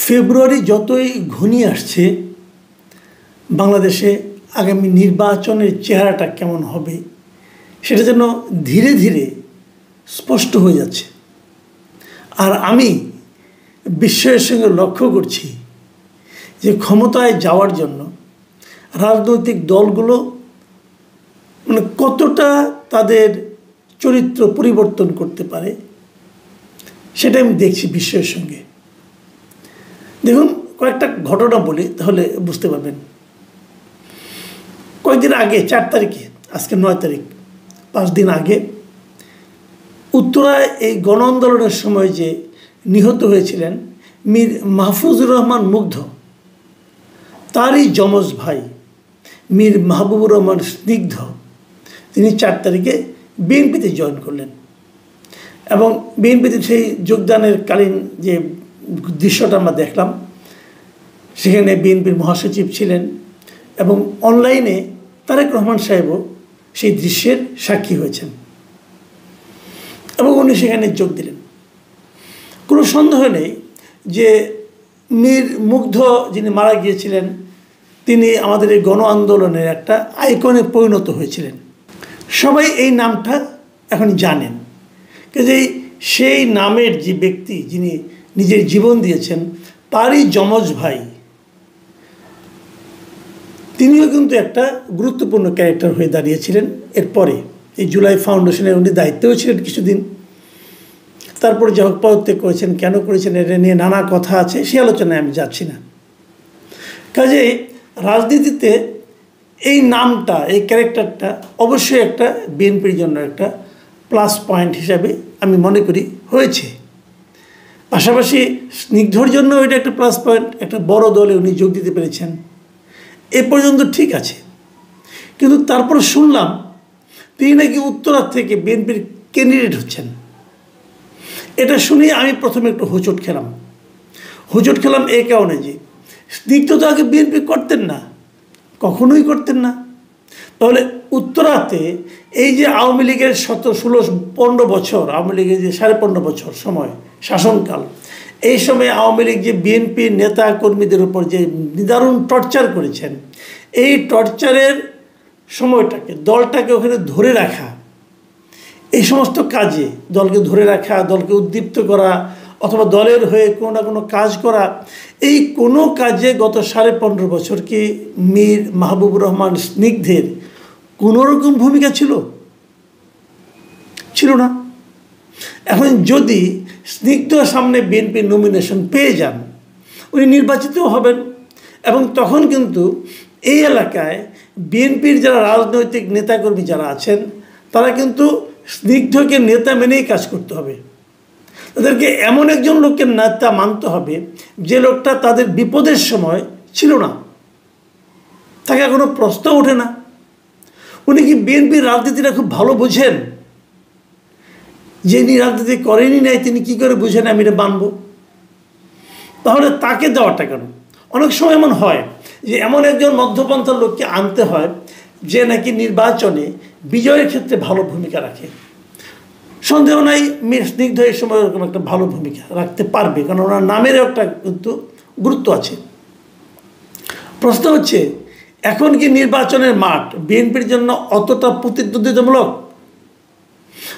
ফেব্রুয়ারি যতই ঘনিয়ে আসছে, বাংলাদেশে আগামী নির্বাচনের চেহারাটা কেমন হবে সেটা যেন ধীরে ধীরে স্পষ্ট হয়ে যাচ্ছে। আর আমি বিস্ময়ের সঙ্গে লক্ষ্য করছি যে ক্ষমতায় যাওয়ার জন্য রাজনৈতিক দলগুলো কতটা তাদের চরিত্র পরিবর্তন করতে পারে সেটা আমি দেখছি বিস্ময়ের সঙ্গে। দেখুন, কয়েকটা ঘটনা বলি তাহলে বুঝতে পারবেন। কয়েকদিন আগে 4 তারিখে, আজকে 9 তারিখ, 5 দিন আগে উত্তরায় এই গণ আন্দোলনের সময় যে নিহত হয়েছিলেন মীর মাহফুজুর রহমান মুগ্ধ, তারই যমজ ভাই মীর মাহবুবুর রহমান স্নিগ্ধ, তিনি 4 তারিখে বিএনপিতে জয়েন করলেন। এবং বিএনপিতে সেই যোগদানের কালীন যে দৃশ্যটা আমরা দেখলাম, সেখানে বিএনপির মহাসচিব ছিলেন এবং অনলাইনে তারেক রহমান সাহেবও সেই দৃশ্যের সাক্ষী হয়েছেন এবং উনি সেখানে যোগ দিলেন। কোনো সন্দেহ নেই যে মীর মুগ্ধ যিনি মারা গিয়েছিলেন, তিনি আমাদের এই গণ আন্দোলনের একটা আইকনে পরিণত হয়েছিলেন। সবাই এই নামটা এখন জানেন, কিন্তু সেই নামের যে ব্যক্তি যিনি নিজের জীবন দিয়েছেন, তারই যমজ ভাই তিনিও কিন্তু একটা গুরুত্বপূর্ণ ক্যারেক্টার হয়ে দাঁড়িয়েছিলেন। এরপরে এই জুলাই ফাউন্ডেশনের উনি দায়িত্বেও ছিলেন কিছুদিন, তারপরে যা হোক পদত্যাগ করেছেন। কেন করেছেন এটা নিয়ে নানা কথা আছে, সে আলোচনায় আমি যাচ্ছি না। কাজেই রাজনীতিতে এই নামটা, এই ক্যারেক্টারটা অবশ্যই একটা বিএনপির জন্য একটা প্লাস পয়েন্ট হিসাবে আমি মনে করি হয়েছে। পাশাপাশি স্নিগ্ধর জন্য এটা একটা প্লাস পয়েন্ট, একটা বড় দলে উনি যোগ দিতে পেরেছেন, এ পর্যন্ত ঠিক আছে। কিন্তু তারপর শুনলাম তিনি নাকি উত্তরা থেকে বিএনপির ক্যান্ডিডেট হচ্ছেন। এটা শুনে আমি প্রথমে একটু হোঁচট খেলাম এই কারণে যে স্নিগ্ধ তো আগে বিএনপি করতেন না, কখনোই করতেন না। তাহলে উত্তরাতে এই যে আওয়ামী লীগের 16-15 বছর, আওয়ামী লীগের যে 15.5 বছর সময় শাসনকাল, এই সময় আওয়ামী লীগ যে বিএনপির নেতা কর্মীদের উপর যে নিদারুণ টর্চার করেছেন, এই টর্চারের সময়টাকে, দলটাকে ওখানে ধরে রাখা, এই সমস্ত কাজে দলকে ধরে রাখা, দলকে উদ্দীপ্ত করা অথবা দলের হয়ে কোনো না কোনো কাজ করা, এই কোনো কাজে গত 15.5 বছর কি মীর মাহবুবুর রহমান স্নিগ্ধের কোনোরকম ভূমিকা ছিল না। এখন যদি স্নিগ্ধ সামনে বিএনপির নমিনেশন পেয়ে যান, উনি নির্বাচিত হবেন এবং তখন কিন্তু এই এলাকায় বিএনপির যারা রাজনৈতিক নেতাকর্মী যারা আছেন, তারা কিন্তু স্নিগ্ধকে নেতা মেনেই কাজ করতে হবে। তাদেরকে এমন একজন লোককে নেতা মানতে হবে যে লোকটা তাদের বিপদের সময় ছিল না, তাকে কোনো প্রশ্ন ওঠে না। উনি কি বিএনপির রাজনীতিটা খুব ভালো বোঝেন? যিনি রাজনীতি করেনি নাই তিনি কি করে বুঝেন আমি এটা মানব? তাহলে তাকে দেওয়াটা কেন? অনেক সময় এমন হয় যে এমন একজন মধ্যপন্থার লোককে আনতে হয় যে নাকি নির্বাচনে বিজয়ের ক্ষেত্রে ভালো ভূমিকা রাখে। সন্দেহ নাই মীর স্নিগ্ধ এই সময় এরকম একটা ভালো ভূমিকা রাখতে পারবে, কারণ ওনার নামেরও একটা কিন্তু গুরুত্ব আছে। প্রশ্ন হচ্ছে, এখন কি নির্বাচনের মাঠ বিএনপির জন্য অতটা প্রতিদ্বন্দ্বিতামূলক?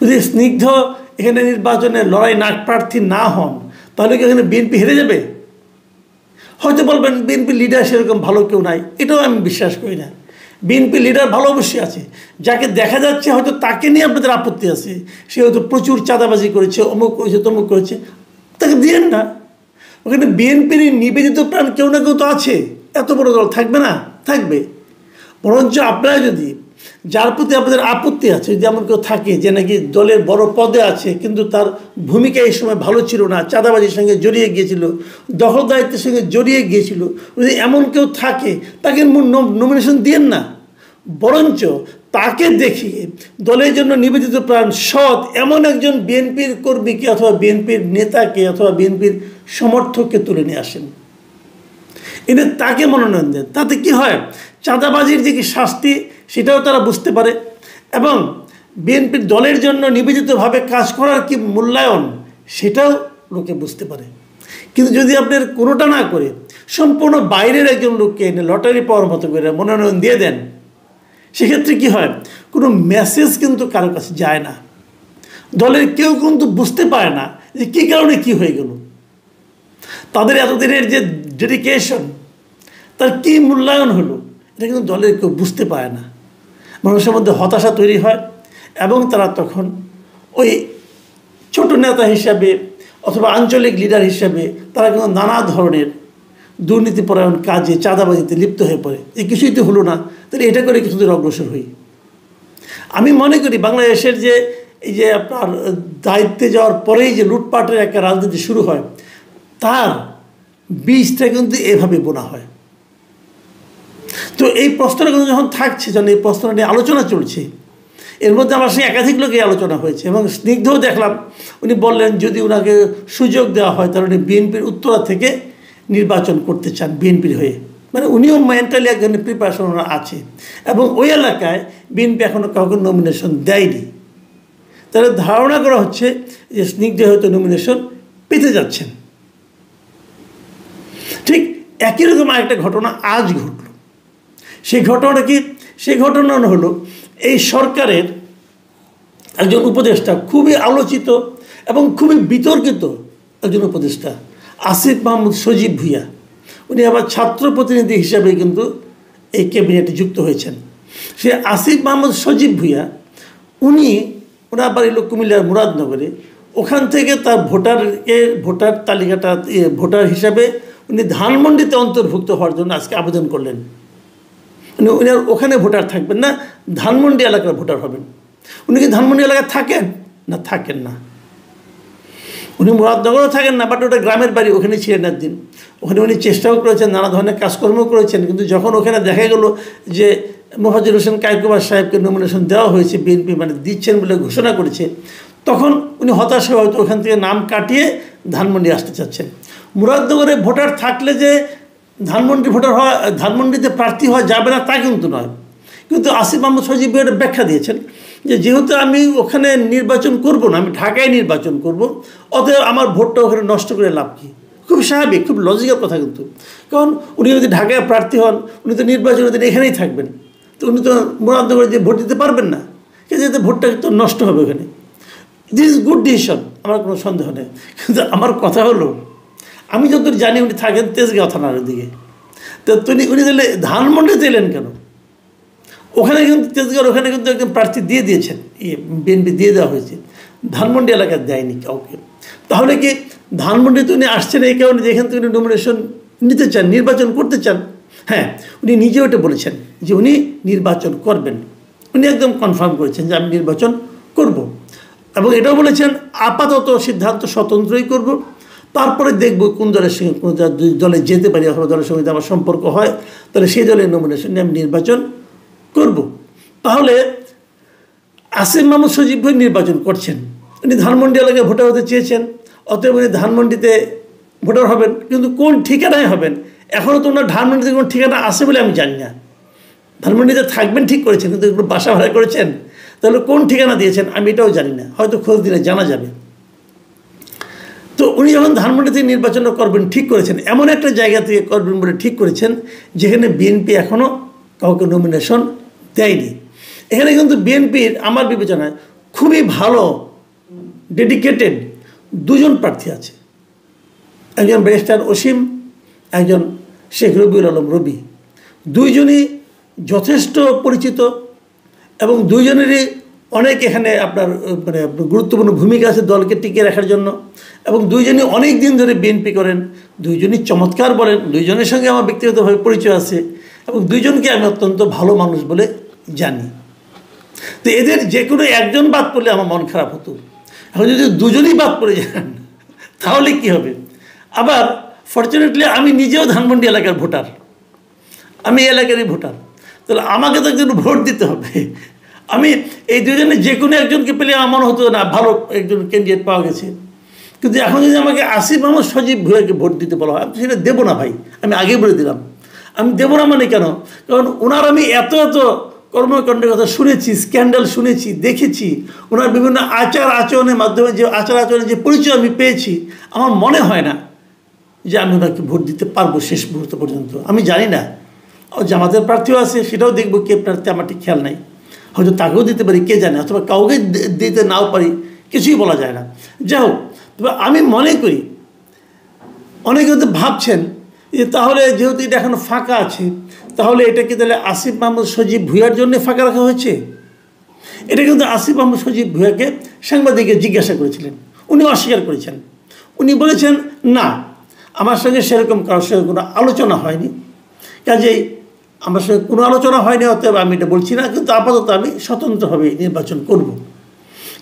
যদি স্নিগ্ধ এখানে নির্বাচনে লড়াই প্রার্থী না হন, তাহলে কি এখানে বিএনপি হেরে যাবে? হয়তো বলবেন বিএনপি লিডার সেরকম ভালো কেউ নাই, এটাও আমি বিশ্বাস করি না। বিএনপি লিডার ভালো অবশ্যই আছে, যাকে দেখা যাচ্ছে হয়তো তাকে নিয়ে আপনাদের আপত্তি আছে, সে হয়তো প্রচুর চাঁদাবাজি করেছে, অমুক করেছে, তমুক করেছে, তাকে দিয়েন না। ওখানে বিএনপির নিবেদিত প্রাণ কেউ না কেউ তো আছে, এত বড় দল থাকবে না? থাকবে। বরঞ্চ আপনারা যদি, যার প্রতি আপনাদের আপত্তি আছে, যদি এমন কেউ থাকে যে নাকি দলের বড় পদে আছে কিন্তু তার ভূমিকা এই সময় ভালো ছিল না, চাঁদাবাজির সঙ্গে জড়িয়ে গিয়েছিল, দখলদারিত্বের সঙ্গে জড়িয়ে গিয়েছিল, যদি এমন কেউ থাকে তাকে নমিনেশন দিয়েন না। বরঞ্চ তাকে দেখিয়ে দলের জন্য নিবেদিত প্রাণ সৎ এমন একজন বিএনপির কর্মীকে অথবা বিএনপির নেতাকে অথবা বিএনপির সমর্থককে তুলে নিয়ে আসেন, এদের তাকে মনোনয়ন দেন। তাতে কি হয়, চাঁদাবাজির যে কি শাস্তি সেটাও তারা বুঝতে পারে এবং বিএনপির দলের জন্য নিবেদিতভাবে কাজ করার কি মূল্যায়ন সেটাও লোকে বুঝতে পারে। কিন্তু যদি আপনার কোনোটা না করে সম্পূর্ণ বাইরের একজন লোককে এনে লটারি পাওয়ার মতো করে মনোনয়ন দিয়ে দেন, সেক্ষেত্রে কি হয়, কোনো মেসেজ কিন্তু কারো কাছে যায় না। দলের কেউ কিন্তু বুঝতে পারে না যে কী কারণে কি হয়ে গেল। তাদের এতদিনের যে ডেডিকেশন, তার কী মূল্যায়ন হলো, এটা কিন্তু দলের কেউ বুঝতে পারে না। মানুষের মধ্যে হতাশা তৈরি হয় এবং তারা তখন ওই ছোট নেতা হিসাবে অথবা আঞ্চলিক লিডার হিসাবে তারা কিন্তু নানা ধরনের দুর্নীতিপরায়ণ কাজে, চাঁদাবাজিতে লিপ্ত হয়ে পড়ে। যে কিছুই তো হলো না, তাহলে এটা করে কিছু দূর অগ্রসর হই। আমি মনে করি বাংলাদেশের যে এই যে আপনার দায়িত্বে যাওয়ার পরেই যে লুটপাটের একটা রাজনীতি শুরু হয়, তার বীজটা কিন্তু এভাবে বোনা হয়। তো এই প্রশ্নটা কিন্তু যখন থাকছে, যখন এই প্রশ্নটা নিয়ে আলোচনা চলছে, এর মধ্যে আমার সঙ্গে একাধিক লোকের আলোচনা হয়েছে এবং স্নিগ্ধও দেখলাম, উনি বললেন যদি ওনাকে সুযোগ দেওয়া হয় তাহলে উনি বিএনপির উত্তরা থেকে নির্বাচন করতে চান বিএনপির হয়ে। মানে উনিও মেন্টালি এক ধরনের প্রিপারেশন আছে এবং ওই এলাকায় বিএনপি এখনও কাউকে নমিনেশন দেয়নি। তাহলে ধারণা করা হচ্ছে যে স্নিগ্ধ হয়তো নমিনেশন পেতে যাচ্ছেন। ঠিক একই রকম আরেকটা ঘটনা আজ ঘটল। সেই ঘটনাটা কি? সেই ঘটনা হলো এই সরকারের একজন উপদেষ্টা, খুবই আলোচিত এবং খুবই বিতর্কিত একজন উপদেষ্টা, আসিফ মাহমুদ সজীব ভুঁইয়া। উনি আবার ছাত্র প্রতিনিধি হিসাবে কিন্তু এই ক্যাবিনেটে যুক্ত হয়েছেন। সে আসিফ মাহমুদ সজীব ভুঁইয়া, ওনার বাড়ি হলো কুমিল্লার মুরাদনগরে। ওখান থেকে তার ভোটার তালিকাটা ভোটার হিসাবে উনি ধানমন্ডিতে অন্তর্ভুক্ত হওয়ার জন্য আজকে আবেদন করলেন। উনি ওখানে ভোটার থাকবেন না, ধানমন্ডি এলাকার ভোটার হবেন। উনি কি ধানমন্ডি এলাকায় থাকেন না? থাকেন না। উনি মুরাদনগরও থাকেন না, বাট ওটা গ্রামের বাড়ি, ওখানে ছিলেন একদিন। ওখানে উনি চেষ্টাও করেছেন, নানা ধরনের কাজকর্ম করেছেন, কিন্তু যখন ওখানে দেখা গেল যে মোফাজ্জল হোসেন কায়কোবাদ সাহেবকে নমিনেশন দেওয়া হয়েছে, বিএনপি মানে দিচ্ছেন বলে ঘোষণা করেছে, তখন উনি হতাশ হয়ে হয়তো ওখান থেকে নাম কাটিয়ে ধানমন্ডি আসতে চাচ্ছেন। মুরাদনগরে ভোটার থাকলে যে ধানমন্ডিতে প্রার্থী হওয়া যাবে না তা কিন্তু নয়। কিন্তু আসিফ মাহমুদ সজীব ভুঁইয়া ব্যাখ্যা দিয়েছেন যে যেহেতু আমি ওখানে নির্বাচন করব না, আমি ঢাকায় নির্বাচন করব, অতএব আমার ভোটটা ওখানে নষ্ট করে লাভ কী। খুব স্বাভাবিক, খুব লজিক্যাল কথা কিন্তু। কারণ উনি যদি ঢাকায় প্রার্থী হন, উনি তো নির্বাচনের দিন এখানেই থাকবেন, তো উনি তো মুরাদনগরে যে ভোট দিতে পারবেন না, কিন্তু ভোটটা তো নষ্ট হবে ওখানে। দিস ইজ গুড ডিসিশন, আমার কোনো সন্দেহ নেই। কিন্তু আমার কথা হলো, আমি যতদূর জানি উনি থাকেন তেজগাঁও থানার দিকে, তো উনি তাহলে ধানমন্ডিতে এলেন কেন? ওখানে কিন্তু তেজগাঁওর ওখানে কিন্তু একজন প্রার্থী দিয়ে দিয়েছেন, বিএনপি দিয়ে দেওয়া হয়েছে, ধানমন্ডি এলাকায় দেয়নি কাউকে। তাহলে কি ধানমন্ডিতে উনি আসছেন এই কারণে যেখান থেকে উনি নমিনেশন নিতে চান, নির্বাচন করতে চান? হ্যাঁ, উনি নিজে ওটা বলেছেন যে উনি নির্বাচন করবেন। উনি একদম কনফার্ম করেছেন যে আমি নির্বাচন করব, এবং এটাও বলেছেন আপাতত সিদ্ধান্ত স্বতন্ত্রই করব, তারপরে দেখব কোন দলের সঙ্গে কোন দলে যেতে পারি, অথবা দলের সঙ্গে আমার সম্পর্ক হয়, তাহলে সেই দলের নমিনেশন নিয়ে আমি নির্বাচন করব। তাহলে আসিফ মাহমুদ সজীব ভুঁইয়া নির্বাচন করছেন, উনি ধানমন্ডি এলাকায় ভোটার হতে চেয়েছেন, অতএব উনি ধানমন্ডিতে ভোটার হবেন। কিন্তু কোন ঠিকানায় হবেন এখনও তো ওনার ধানমন্ডিতে কোনো ঠিকানা আছে বলে আমি জানি না। ধানমন্ডিতে থাকবেন ঠিক করেছেন, কিন্তু এগুলো বাসা ভাড়া করেছেন, তাহলে কোন ঠিকানা দিয়েছেন আমি এটাও জানি না, হয়তো খোঁজ দিলে জানা যাবে। তো উনি যখন ধানমন্ডি থেকে নির্বাচন করবেন ঠিক করেছেন, এমন একটা জায়গা থেকে করবেন বলে ঠিক করেছেন যেখানে বিএনপি এখনও কাউকে নমিনেশন দেয়নি। এখানে কিন্তু বিএনপির আমার বিবেচনায় খুবই ভালো ডেডিকেটেড দুজন প্রার্থী আছে, একজন ব্যারিস্টার অসীম, একজন শেখ রবিউল আলম রবি। দুইজনই যথেষ্ট পরিচিত এবং দুইজনেরই অনেক এখানে আপনার মানে গুরুত্বপূর্ণ ভূমিকা আছে দলকে টিকিয়ে রাখার জন্য, এবং দুইজনই অনেক দিন ধরে বিএনপি করেন, দুইজনই চমৎকার বলেন, দুইজনের সঙ্গে আমার ব্যক্তিগতভাবে পরিচয় আছে এবং দুইজনকে আমি অত্যন্ত ভালো মানুষ বলে জানি। তো এদের যে কোনো একজন বাদ পড়লে আমার মন খারাপ হতো। এখন যদি দুজনই বাদ পড়ে যান তাহলে কি হবে? আবার ফর্চুনেটলি আমি নিজেও ধানমন্ডি এলাকার ভোটার, আমি এলাকারই ভোটার, তাহলে আমাকে তো একজন ভোট দিতে হবে। আমি এই দুজনে যে কোনো একজনকে পেলে আমার মনে হতো না ভালো একজন ক্যান্ডিডেট পাওয়া গেছে। কিন্তু এখন যদি আমাকে আসিফ মাহমুদ সজীব ভুঁইয়াকে ভোট দিতে বলা হয়, আমি সেটা দেবো না ভাই, আমি আগেই বলে দিলাম। আমি দেবো না মানে কেন? কারণ ওনার আমি এত কর্মকাণ্ডের কথা শুনেছি, স্ক্যান্ডাল শুনেছি, দেখেছি, ওনার বিভিন্ন আচার আচরণের মাধ্যমে যে আচার আচরণের যে পরিচয় আমি পেয়েছি, আমার মনে হয় না যে আমি ওনাকে ভোট দিতে পারবো শেষ মুহূর্ত পর্যন্ত। আমি জানি না জামাতের প্রার্থীও আছে, সেটাও দেখবো কে প্রার্থী, আমার ঠিক খেয়াল নাই, হয়তো তাকেও দিতে পারি, কে জানে, অথবা কাউকে দিতে নাও পারি, কিছুই বলা যায় না। যাই হোক, তবে আমি মনে করি অনেকে হয়তো ভাবছেন যে তাহলে যেহেতু এটা এখনো ফাঁকা আছে, তাহলে এটা কি তাহলে আসিফ মাহমুদ সজীব ভূঁইয়ার জন্য ফাঁকা রাখা হয়েছে? এটা কিন্তু আসিফ মাহমুদ সজীব ভূঁইয়াকে সাংবাদিককে জিজ্ঞাসা করেছিলেন, উনি অস্বীকার করেছেন। উনি বলেছেন না, আমার সঙ্গে সেরকম কারোর সঙ্গে কোনো আলোচনা হয়নি, কাজেই আমার সঙ্গে কোনো আলোচনা হয়নি, অতএব আমি এটা বলছি না, কিন্তু আপাতত আমি স্বতন্ত্রভাবে নির্বাচন করব।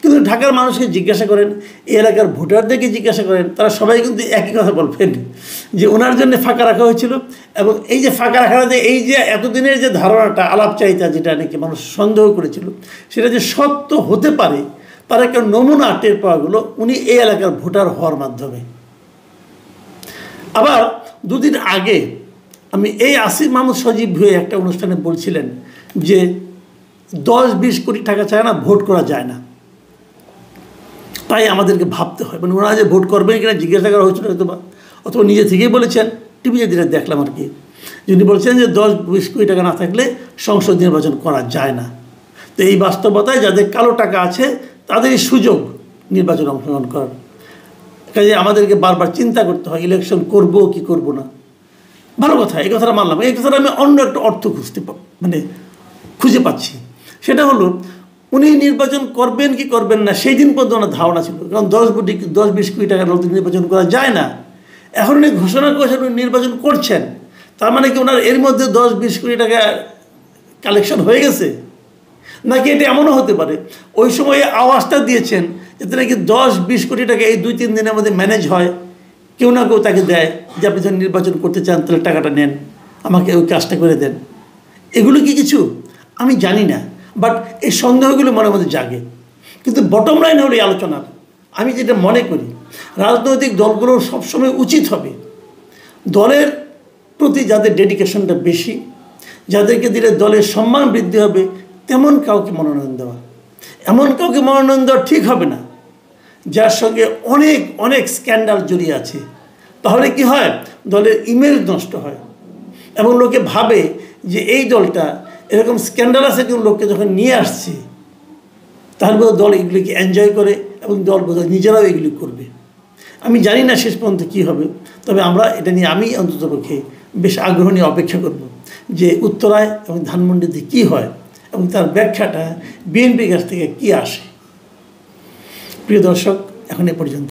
কিন্তু ঢাকার মানুষকে জিজ্ঞাসা করেন, এই এলাকার ভোটারদেরকে জিজ্ঞাসা করেন, তারা সবাই কিন্তু একই কথা বলবেন যে ওনার জন্য ফাঁকা রাখা হয়েছিল। এবং এই যে ফাঁকা রাখাটা, এই যে এতদিনের যে ধারণাটা, আলাপচারিতা, যেটা নাকি মানুষ সন্দেহ করেছিল, সেটা যে সত্য হতে পারে তার একটা নমুনা টের পাওয়া গেলো উনি এই এলাকার ভোটার হওয়ার মাধ্যমে। আবার দুদিন আগে আমি এই আসিফ মাহমুদ সজীব ভূঁইয়া একটা অনুষ্ঠানে বলছিলেন যে 10-20 কোটি টাকা চায় না ভোট করা যায় না, তাই আমাদেরকে ভাবতে হয়। মানে ওনারা যে ভোট করবেন কিনা জিজ্ঞাসা করা হয়েছিল হয়তো বা, অথবা নিজে থেকেই বলেছেন, টিভিতে যেটা দেখলাম আর কি, যিনি বলছেন যে 10-20 কোটি টাকা না থাকলে সংসদ নির্বাচন করা যায় না। তো এই বাস্তবতায় যাদের কালো টাকা আছে তাদেরই সুযোগ নির্বাচনে অংশগ্রহণ করার। কাজে আমাদেরকে বারবার চিন্তা করতে হয় ইলেকশন করব কি করব না। ভালো কথা, এই কথাটা মানলাম। এই কথাটা আমি অন্য একটা অর্থ খুঁজে পাচ্ছি, সেটা হলো উনি নির্বাচন করবেন কি করবেন না সেই দিন পর্যন্ত ওনার ধারণা ছিল, কারণ 10-20 কোটি টাকার লোক নির্বাচন করা যায় না। এখন উনি ঘোষণা করেছেন উনি নির্বাচন করছেন, তার মানে কি ওনার এর মধ্যে 10-20 কোটি টাকা কালেকশন হয়ে গেছে? নাকি এটা এমনও হতে পারে ওই সময়ে আওয়াজটা দিয়েছেন যাতে নাকি 10-20 কোটি টাকা এই 2-3 দিনের মধ্যে ম্যানেজ হয়, কেউ না কেউ তাকে দেয় যে আপনি যখন নির্বাচন করতে চান তাহলে টাকাটা নেন, আমাকে ওই কাজটা করে দেন। এগুলো কি কিছু আমি জানি না, বাট এই সন্দেহগুলো মনের মধ্যে জাগে। কিন্তু বটম লাইন হলো এই আলোচনার, আমি যেটা মনে করি রাজনৈতিক দলগুলোর সবসময় উচিত হবে দলের প্রতি যাদের ডেডিকেশনটা বেশি, যাদেরকে দিলে দলের সম্মান বৃদ্ধি হবে, তেমন কাউকে মনোনয়ন দেওয়া। এমন কাউকে মনোনয়ন দেওয়া ঠিক হবে না যার সঙ্গে অনেক অনেক স্ক্যান্ডাল জড়িয়ে আছে। তাহলে কি হয়, দলের ইমেজ নষ্ট হয় এবং লোকে ভাবে যে এই দলটা এরকম স্ক্যান্ডাল আছে, কেউ লোককে যখন নিয়ে আসছে তাহলে বোধহয় দল এগুলিকে এনজয় করে এবং দল বোধহয় নিজেরাও এগুলি করবে। আমি জানি না শেষ পর্যন্ত কী হবে, তবে আমরা এটা নিয়ে আমি অন্ততপক্ষে বেশ আগ্রহ নিয়ে অপেক্ষা করব যে উত্তরায় এবং ধানমন্ডিতে কী হয় এবং তার ব্যাখ্যাটা বিএনপির কাছ থেকে কী আসে। প্রিয় দর্শক, এখন এ পর্যন্ত।